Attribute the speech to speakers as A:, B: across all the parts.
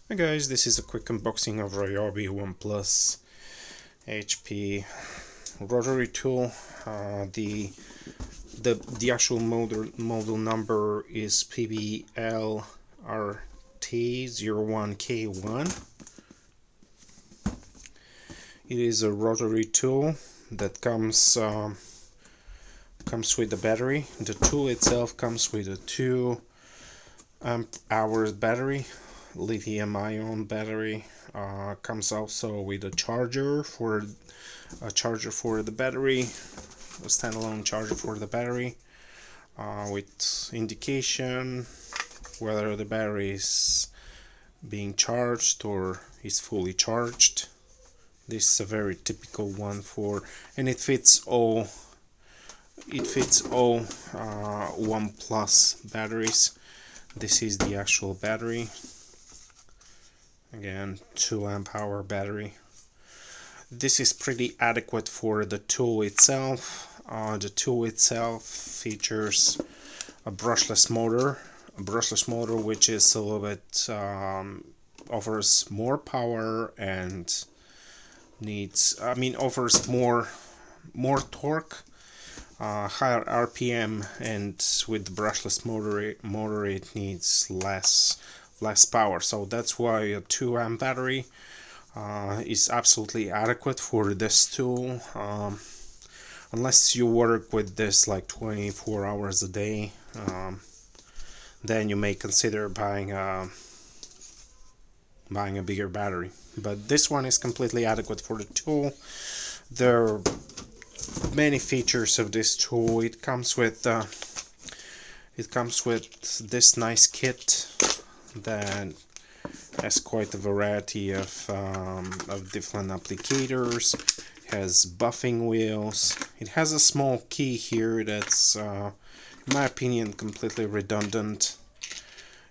A: Hi guys, this is a quick unboxing of Ryobi 1 Plus HP rotary tool. The actual model number is PBLRT01K1. It is a rotary tool that comes with a battery. The tool itself comes with a 2 amp hours battery, lithium-ion battery. Comes also with a charger for the battery, a standalone charger for the battery, with indication whether the battery is being charged or is fully charged. This is a very typical one and it fits all 1 Plus batteries. This is the actual battery. Again, 2 amp hour battery. This is pretty adequate for the tool itself. The tool itself features a brushless motor, which is a little bit offers more power and offers more torque, higher RPM, and with the brushless motor it needs less power. So that's why a 2 amp battery is absolutely adequate for this tool. Unless you work with this like 24 hours a day, then you may consider buying a bigger battery. But this one is completely adequate for the tool. There are many features of this tool. It comes with this nice kit that has quite a variety of different applicators. It has buffing wheels. It has a small key here that's, in my opinion, completely redundant.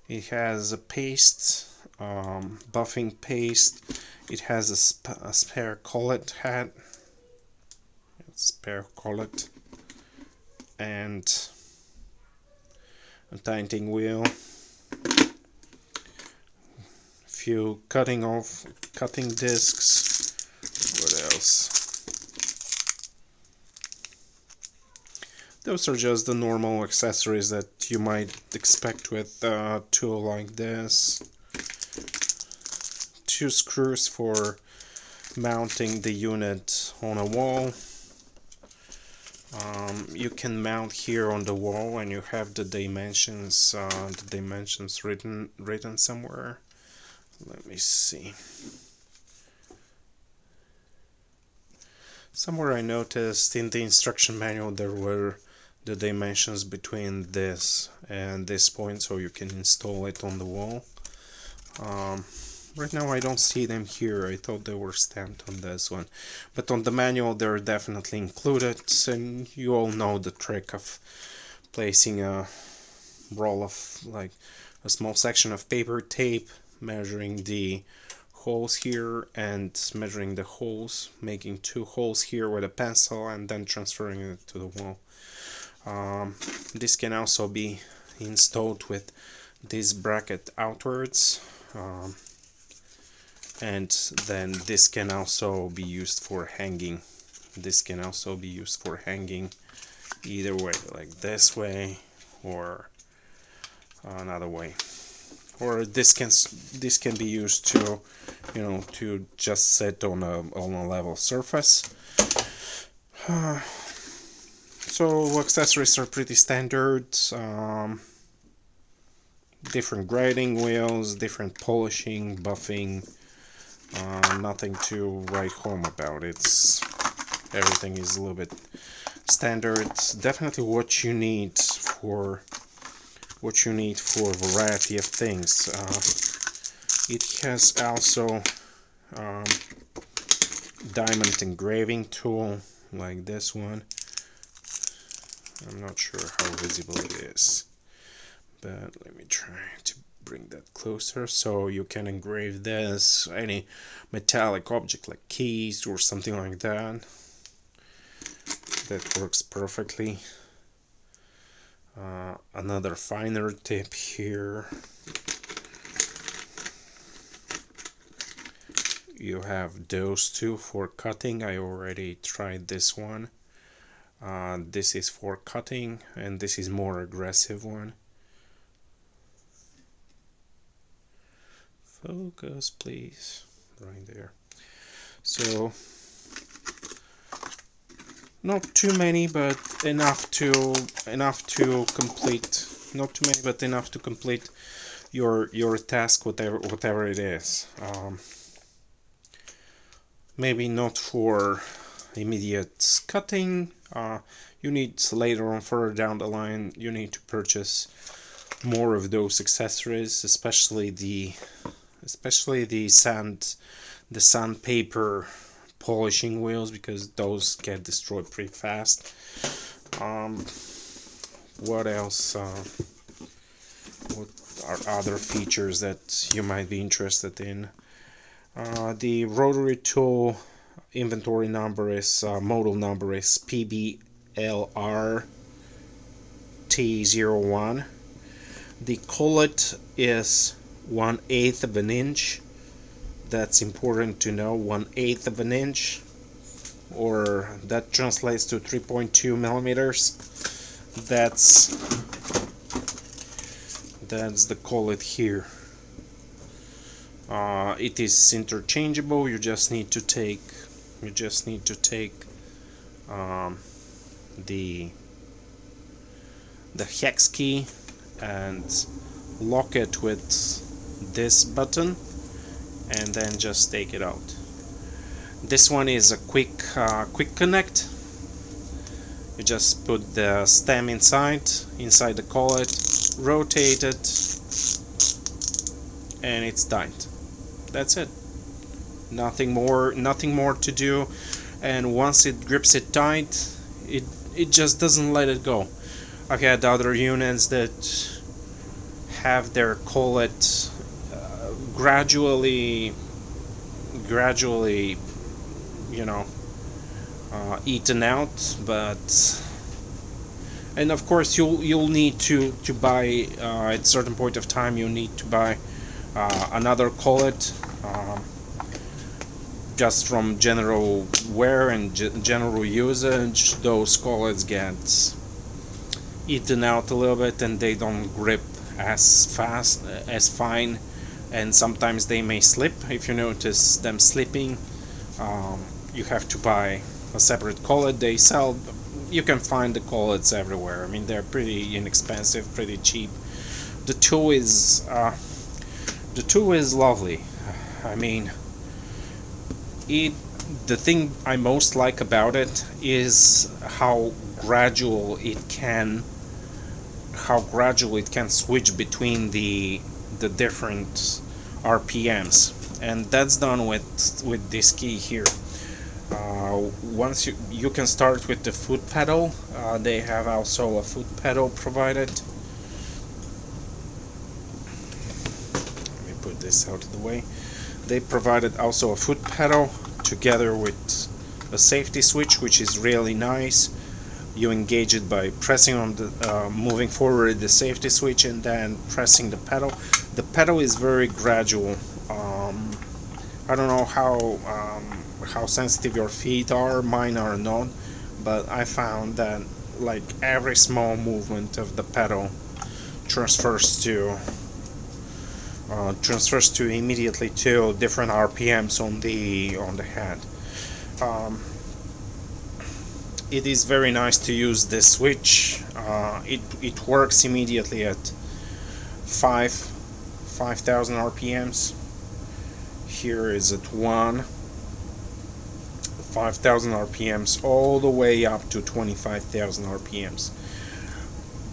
A: It has a paste, buffing paste. It has a spare collet and a tightening wheel. Few cutting discs. What else? Those are just the normal accessories that you might expect with a tool like this. 2 screws for mounting the unit on a wall. You can mount here on the wall, and you have the dimensions written somewhere. Let me see. Somewhere I noticed in the instruction manual there were the dimensions between this and this point, so you can install it on the wall. Right now I don't see them here. I thought they were stamped on this one, but on the manual they're definitely included. And you all know the trick of placing a roll of, like, a small section of paper tape, measuring the holes here and measuring the holes, making 2 holes here with a pencil, and then transferring it to the wall. This can also be installed with this bracket outwards, and then this can also be used for hanging. Either way, like this way or another way. Or this can be used to, to just sit on a level surface. So accessories are pretty standard. Different grading wheels, different polishing, buffing. Nothing to write home about. Everything is a little bit standard. Definitely what you need for a variety of things. It has also diamond engraving tool like this one. I'm not sure how visible it is, but let me try to bring that closer. So you can engrave this, any metallic object like keys or something like that. That works perfectly. Another finer tip here. you have those two for cutting. I already tried this one. This is for cutting, and this is more aggressive one. Focus, please. Right there. So not too many, but enough to complete. Not too many, but enough to complete your task, whatever it is. Maybe not for immediate cutting. You need later on, further down the line, you need to purchase more of those accessories, especially the sandpaper polishing wheels, because those get destroyed pretty fast. What else? What are other features that you might be interested in? The rotary tool inventory number is model number is PBLR-T01. The collet is 1/8 of an inch. That's important to know. 1/8 of an inch, or that translates to 3.2 millimeters. That's the collet here. It is interchangeable. You just need to take the hex key and lock it with this button, and then just take it out. This one is a quick connect. You just put the stem inside the collet, rotate it, and it's tight. That's it. Nothing more to do. And once it grips it tight, it just doesn't let it go. I've had other units that have their collet gradually, you know, eaten out, and of course you'll need to buy at a certain point of time. You need to buy another collet, just from general wear and general usage. Those collets get eaten out a little bit, and they don't grip as fast, as fine, and sometimes they may slip. If you notice them slipping, you have to buy a separate collet. They sell, you can find the collets everywhere. I mean, they're pretty inexpensive, pretty cheap. The tool is lovely. I mean, the thing I most like about it is how gradual it can switch between the different RPMs, and that's done with this key here. Once you can start with the foot pedal. They have also a foot pedal provided. Let me put this out of the way. They provided also a foot pedal together with a safety switch, which is really nice. You engage it by pressing on the moving forward the safety switch and then pressing the pedal. The pedal is very gradual. I don't know how sensitive your feet are. Mine are not, but I found that like every small movement of the pedal transfers to immediately to different RPMs on the head. It is very nice to use this switch. It works immediately at 5,000 RPMs. Here is at 5,000 RPMs all the way up to 25,000 RPMs.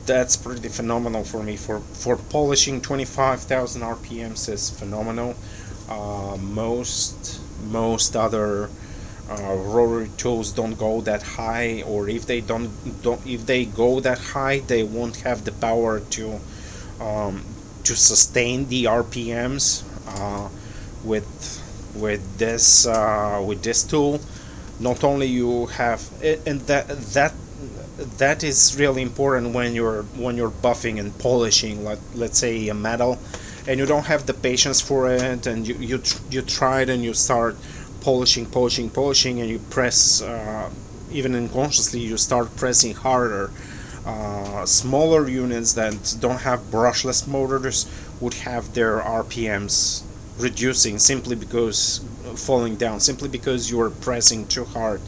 A: That's pretty phenomenal for me. For polishing, 25,000 RPMs is phenomenal. Most other rotary tools don't go that high, or if they if they go that high, they won't have the power to sustain the RPMs with this tool. Not only you have it, and that is really important when you're buffing and polishing, let's say a metal, and you don't have the patience for it, and you try it and you start polishing, and you press, even unconsciously you start pressing harder. Smaller units that don't have brushless motors would have their RPMs reducing simply because falling down, simply because you are pressing too hard.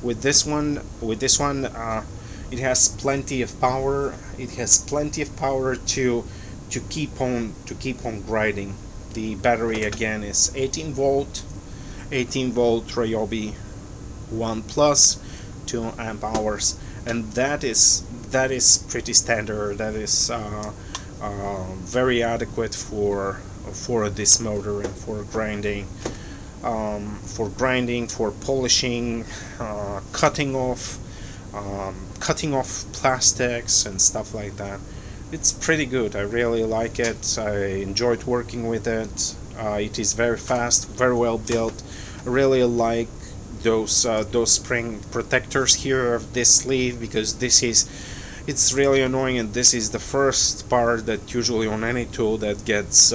A: With this one, it has plenty of power. It has plenty of power to keep on grinding. The battery again is 18 volt Ryobi 1 plus 2 amp hours, and that is pretty standard. That is very adequate for this motor, and for grinding, for polishing, cutting off plastics and stuff like that. It's pretty good. I really like it. I enjoyed working with it. It is very fast, very well built. I really like those spring protectors here of this sleeve, because it's really annoying, and this is the first part that usually on any tool that gets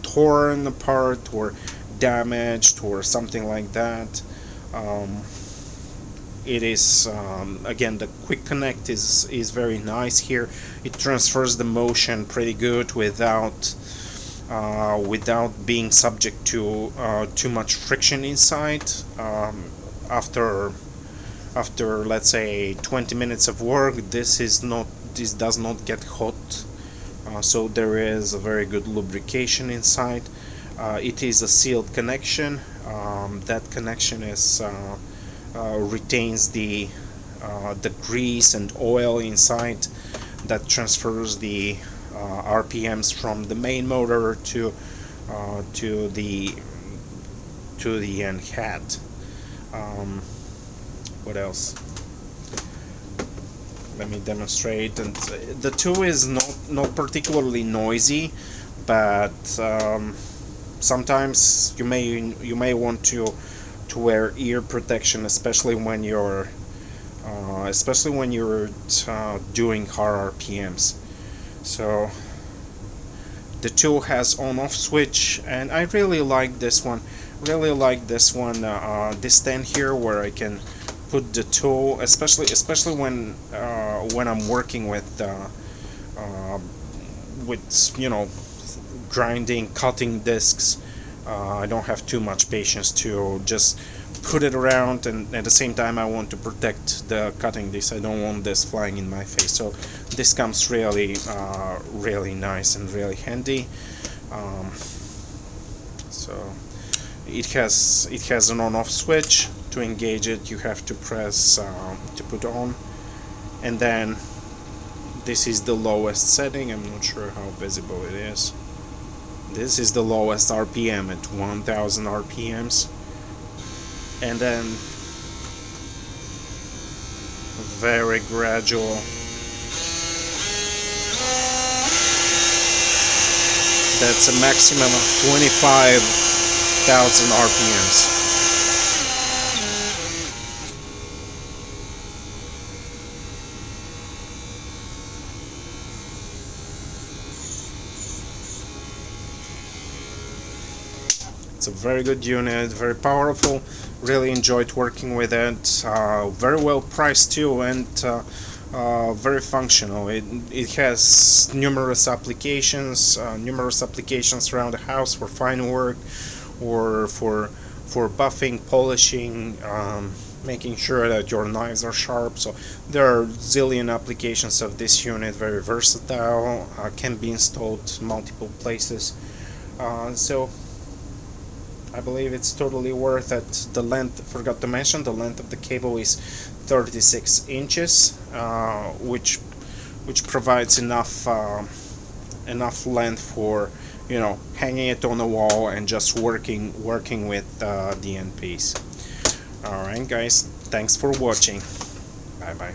A: torn apart or damaged or something like that. It is, again, the quick connect is very nice here. It transfers the motion pretty good without being subject to too much friction inside. After let's say 20 minutes of work, this does not get hot, so there is a very good lubrication inside. It is a sealed connection. That connection is retains the grease and oil inside, that transfers the RPMs from the main motor to the end head. What else? Let me demonstrate. And the tool is not particularly noisy, but sometimes you may want to wear ear protection, especially when you're doing hard RPMs. So the tool has on-off switch, and I really like this one. This stand here, where I can put the tool, especially when I'm working with grinding, cutting discs. I don't have too much patience to just put it around, and at the same time I want to protect the cutting disc. I don't want this flying in my face, so this comes really nice and really handy. So it has an on-off switch. To engage it, you have to press to put on, and then this is the lowest setting. I'm not sure how visible it is. This is the lowest RPM at 1000 RPMs, and then very gradual. That's a maximum of 25,000 RPMs. It's a very good unit, very powerful. Really enjoyed working with it. Very well priced too, and very functional. It has numerous applications around the house for fine work, or for buffing, polishing, making sure that your knives are sharp. So there are zillion applications of this unit. Very versatile, can be installed multiple places. So I believe it's totally worth it. The length, forgot to mention, the length of the cable is 36 inches, which provides enough length for, hanging it on the wall and just working with the end piece. Alright guys, thanks for watching. Bye bye.